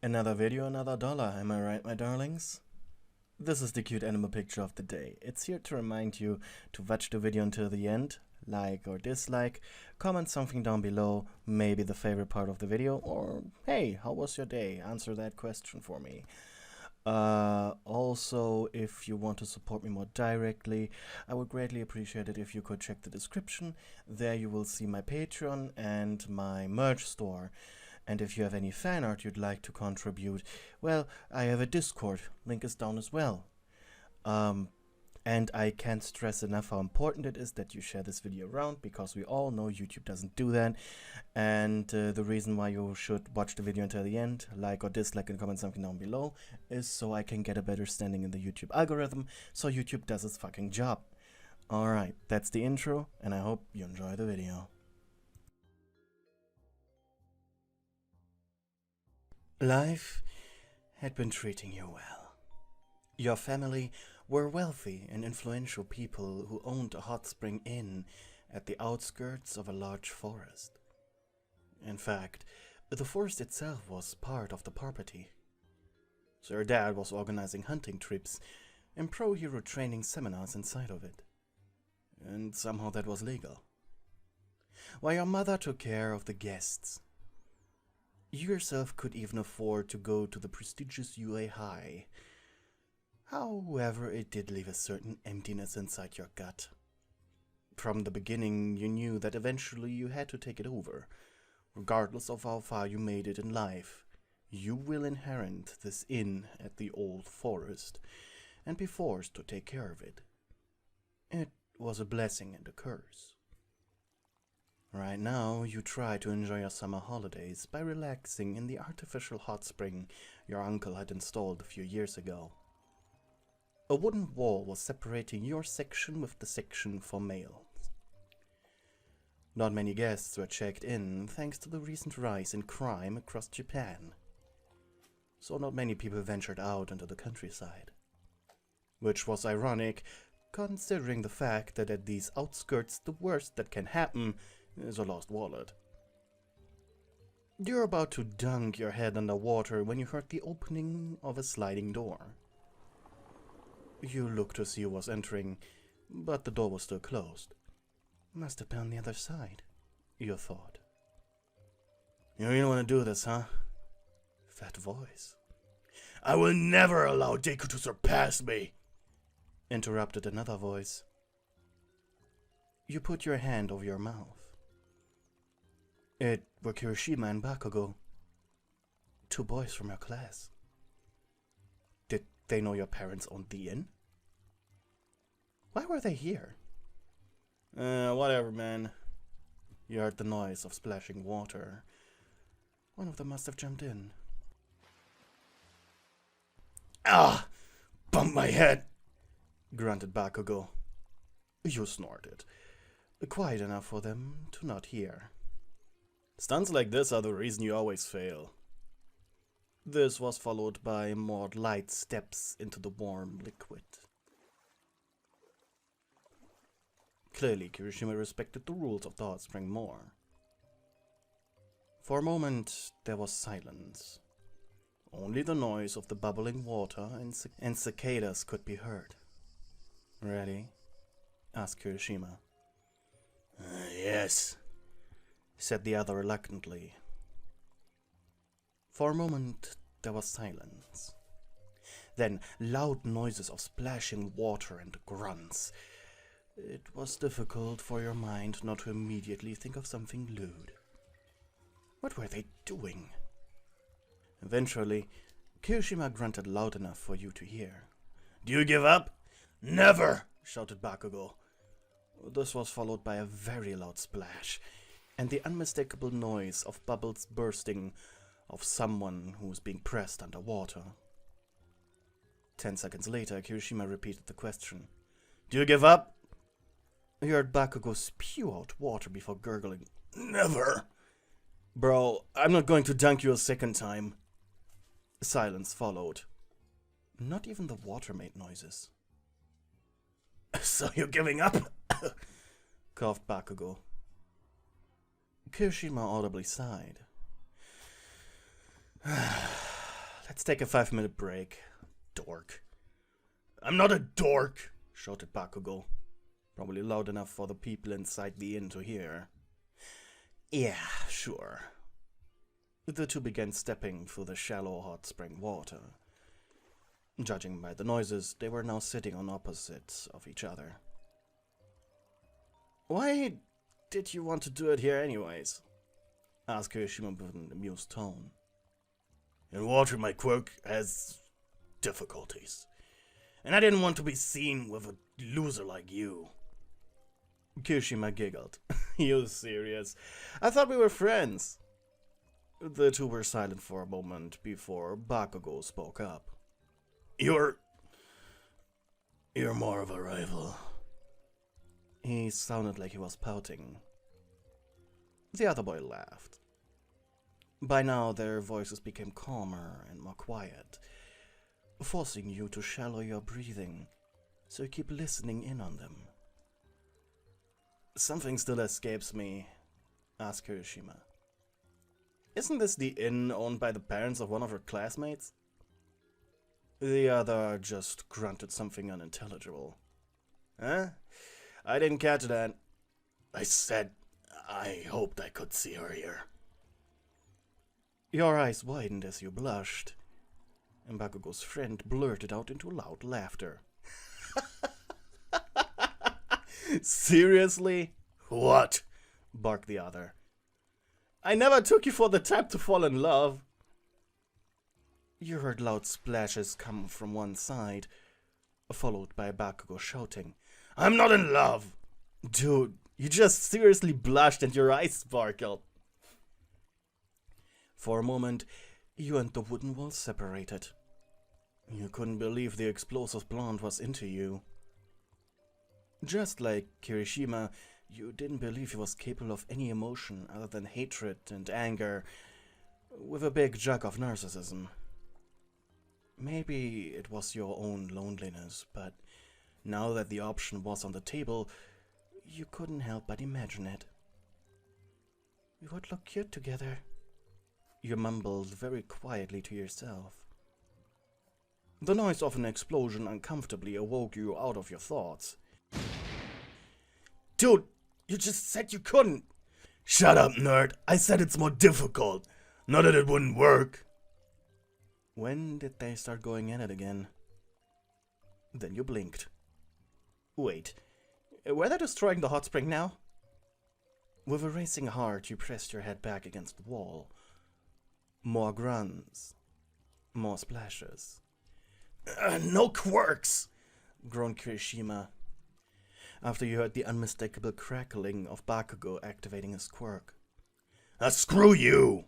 Another video, another dollar, am I right, my darlings? This is the cute animal picture of the day. It's here to remind you to watch the video until the end, like or dislike, comment something down below, maybe the favorite part of the video, or hey, how was your day? Answer that question for me. Also, if you want to support me more directly, I would greatly appreciate it if you could check the description. There you will see my Patreon and my merch store. And if you have any fan art you'd like to contribute, well, I have a Discord. Link is down as well. And I can't stress enough how important it is that you share this video around, because we all know YouTube doesn't do that. And the reason why you should watch the video until the end, like or dislike and comment something down below, is so I can get a better standing in the YouTube algorithm, so YouTube does its fucking job. Alright, that's the intro, and I hope you enjoy the video. Life had been treating you well. Your family were wealthy and influential people who owned a hot spring inn at the outskirts of a large forest. In fact, the forest itself was part of the property. So your dad was organizing hunting trips and pro-hero training seminars inside of it. And somehow that was legal. While your mother took care of the guests. You yourself could even afford to go to the prestigious UA High. However, it did leave a certain emptiness inside your gut. From the beginning, you knew that eventually you had to take it over. Regardless of how far you made it in life, you will inherit this inn at the old forest and be forced to take care of it. It was a blessing and a curse. Right now, you try to enjoy your summer holidays by relaxing in the artificial hot spring your uncle had installed a few years ago. A wooden wall was separating your section with the section for males. Not many guests were checked in thanks to the recent rise in crime across Japan. So not many people ventured out into the countryside. Which was ironic, considering the fact that at these outskirts the worst that can happen is a lost wallet. You're about to dunk your head under water when you heard the opening of a sliding door. You looked to see who was entering, but the door was still closed. Must have been on the other side, you thought. You really want to do this, huh? That voice. I will never allow Deku to surpass me, interrupted another voice. You put your hand over your mouth. It were Kirishima and Bakugou, 2 boys from your class. Did they know your parents owned the inn? Why were they here? Whatever, man. You heard the noise of splashing water. One of them must have jumped in. Ah! Bumped my head! Grunted Bakugou. You snorted, quiet enough for them to not hear. Stunts like this are the reason you always fail. This was followed by more light steps into the warm liquid. Clearly, Kirishima respected the rules of the hot spring more. For a moment, there was silence. Only the noise of the bubbling water and cicadas could be heard. Ready? Asked Kirishima. Yes, said the other reluctantly. For a moment, there was silence. Then loud noises of splashing water and grunts. It was difficult for your mind not to immediately think of something lewd. What were they doing? Eventually, Kirishima grunted loud enough for you to hear. Do you give up? Never! Shouted Bakugou. This was followed by a very loud splash, and the unmistakable noise of bubbles bursting of someone who was being pressed underwater. 10 seconds later, Kirishima repeated the question. Do you give up? You heard Bakugou spew out water before gurgling. Never! Bro, I'm not going to dunk you a second time. Silence followed. Not even the water made noises. So you're giving up? Coughed Bakugou. Kirishima audibly sighed. Let's take a 5-minute break. Dork. I'm not a dork, shouted Bakugou. Probably loud enough for the people inside the inn to hear. Yeah, sure. The two began stepping through the shallow hot spring water. Judging by the noises, they were now sitting on opposites of each other. Why did you want to do it here anyways? Asked Kirishima with an amused tone. In water, my quirk has difficulties. And I didn't want to be seen with a loser like you. Kirishima giggled. You serious? I thought we were friends. The two were silent for a moment before Bakugou spoke up. You're more of a rival. He sounded like he was pouting. The other boy laughed. By now their voices became calmer and more quiet, forcing you to shallow your breathing, so you keep listening in on them. Something still escapes me, asked Kirishima. Isn't this the inn owned by the parents of one of her classmates? The other just grunted something unintelligible. Huh? I didn't catch that. I said I hoped I could see her here. Your eyes widened as you blushed, and Bakugou's friend blurted out into loud laughter. Seriously? What? Barked the other. I never took you for the type to fall in love. You heard loud splashes come from one side, followed by Bakugou shouting, I'm not in love! Dude, you just seriously blushed and your eyes sparkled. For a moment, you and the wooden wall separated. You couldn't believe the explosive blonde was into you. Just like Kirishima, you didn't believe he was capable of any emotion other than hatred and anger, with a big jug of narcissism. Maybe it was your own loneliness, but now that the option was on the table, you couldn't help but imagine it. We would look cute together. You mumbled very quietly to yourself. The noise of an explosion uncomfortably awoke you out of your thoughts. Dude, you just said you couldn't. Shut up, nerd. I said it's more difficult. Not that it wouldn't work. When did they start going at it again? Then you blinked. Wait, were they destroying the hot spring now? With a racing heart, you pressed your head back against the wall. More grunts. More splashes. No quirks! Groaned Kirishima, after you heard the unmistakable crackling of Bakugou activating his quirk. Screw you!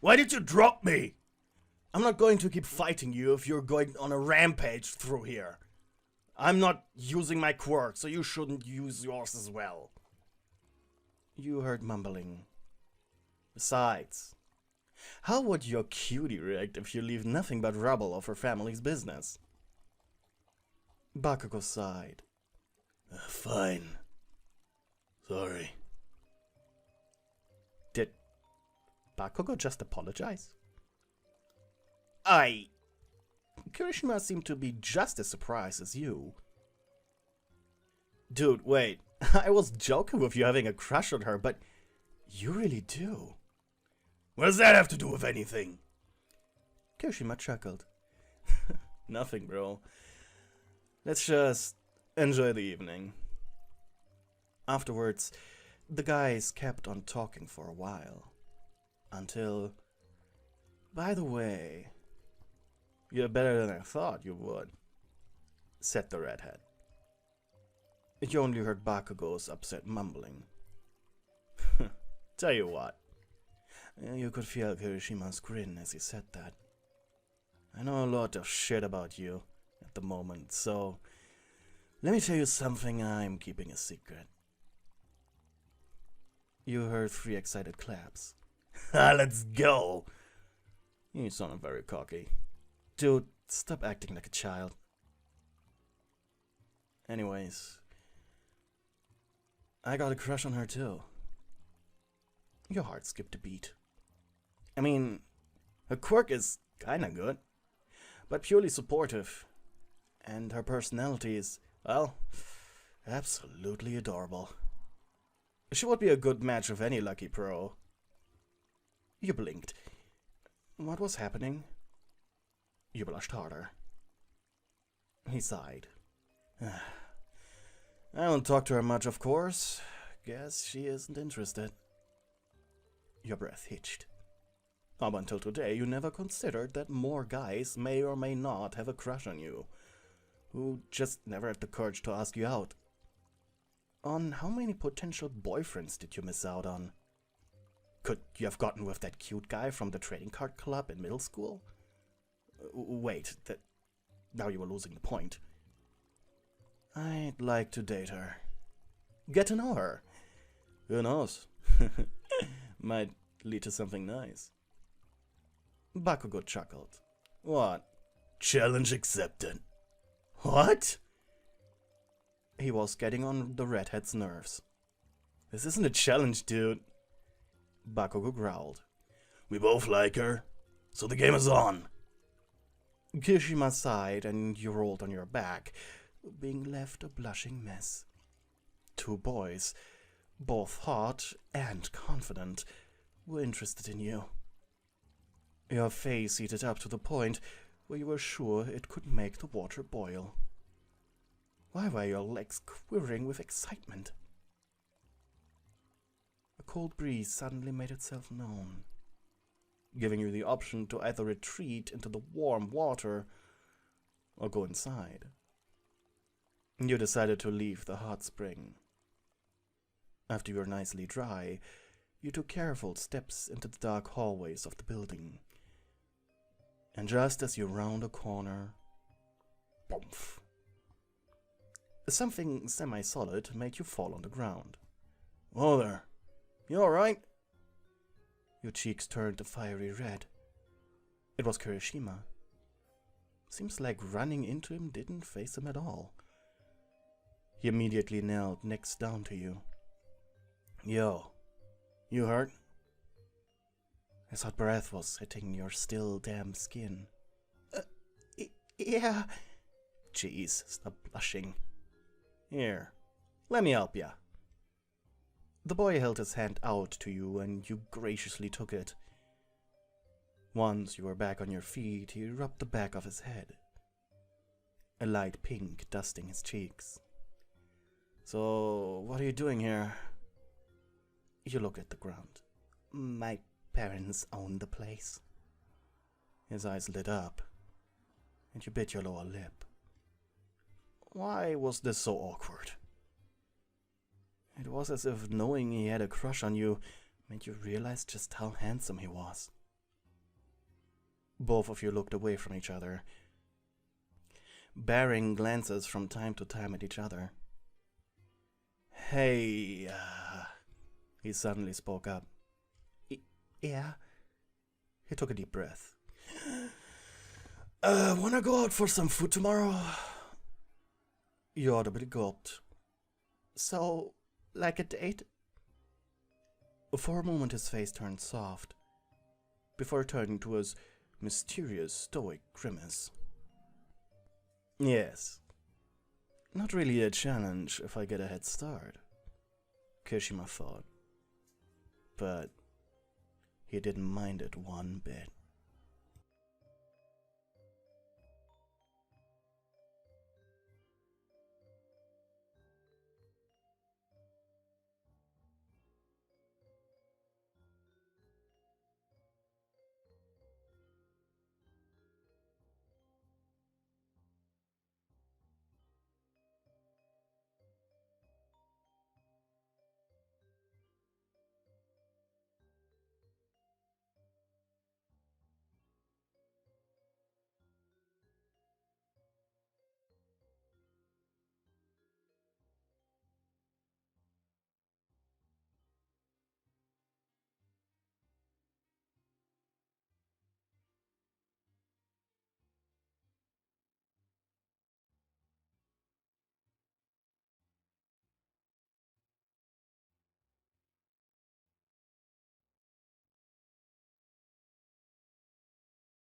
Why did you drop me? I'm not going to keep fighting you if you're going on a rampage through here. I'm not using my quirk, so you shouldn't use yours as well. You heard mumbling. Besides, how would your cutie react if you leave nothing but rubble of her family's business? Bakugou sighed. Fine. Sorry. Did Bakugou just apologize? Kirishima seemed to be just as surprised as you. Dude, wait. I was joking with you having a crush on her, but you really do. What does that have to do with anything? Kirishima chuckled. Nothing, bro. Let's just enjoy the evening. Afterwards, the guys kept on talking for a while. Until... By the way, you're better than I thought you would, said the redhead. You only heard Bakugou's upset mumbling. Tell you what. You could feel Kirishima's grin as he said that. I know a lot of shit about you at the moment, so let me tell you something I'm keeping a secret. You heard 3 excited claps. Let's go! You sounded very cocky. Dude, stop acting like a child. Anyways, I got a crush on her too. Your heart skipped a beat. I mean, Her quirk is kinda good, but purely supportive. And her personality is, well, absolutely adorable. She would be a good match with any lucky pro. You blinked. What was happening? You blushed harder. He sighed. I don't talk to her much, of course. Guess she isn't interested. Your breath hitched. Up until today, you never considered that more guys may or may not have a crush on you, who just never had the courage to ask you out. On how many potential boyfriends did you miss out on? Could you have gotten with that cute guy from the trading card club in middle school? Wait, now you were losing the point. I'd like to date her. Get to know her. Who knows? Might lead to something nice. Bakugou chuckled. What? Challenge accepted. What? He was getting on the redhead's nerves. This isn't a challenge, dude. Bakugou growled. We both like her, so the game is on. Kirishima sighed and you rolled on your back, being left a blushing mess. Two boys, both hot and confident, were interested in you. Your face heated up to the point where you were sure it could make the water boil. Why were your legs quivering with excitement? A cold breeze suddenly made itself known, giving you the option to either retreat into the warm water or go inside. You decided to leave the hot spring. After you were nicely dry, you took careful steps into the dark hallways of the building. And just as you round a corner, boomf! Something semi-solid made you fall on the ground. Whoa there, you alright? Your cheeks turned a fiery red. It was Kirishima. Seems like running into him didn't faze him at all. He immediately knelt next down to you. Yo, you hurt? His hot breath was hitting your still damp skin. Yeah. Jeez, stop blushing. Here, let me help ya. The boy held his hand out to you and you graciously took it. Once you were back on your feet, he rubbed the back of his head, a light pink dusting his cheeks. So, what are you doing here? You look at the ground. My parents own the place. His eyes lit up, and you bit your lower lip. Why was this so awkward? It was as if knowing he had a crush on you made you realize just how handsome he was. Both of you looked away from each other, bearing glances from time to time at each other. Hey, he suddenly spoke up. Yeah? He took a deep breath. Wanna go out for some food tomorrow? You audibly gulped. So, like a date? For a moment his face turned soft, before turning to his mysterious stoic grimace. Yes. Not really a challenge if I get a head start, Kirishima thought. But he didn't mind it one bit.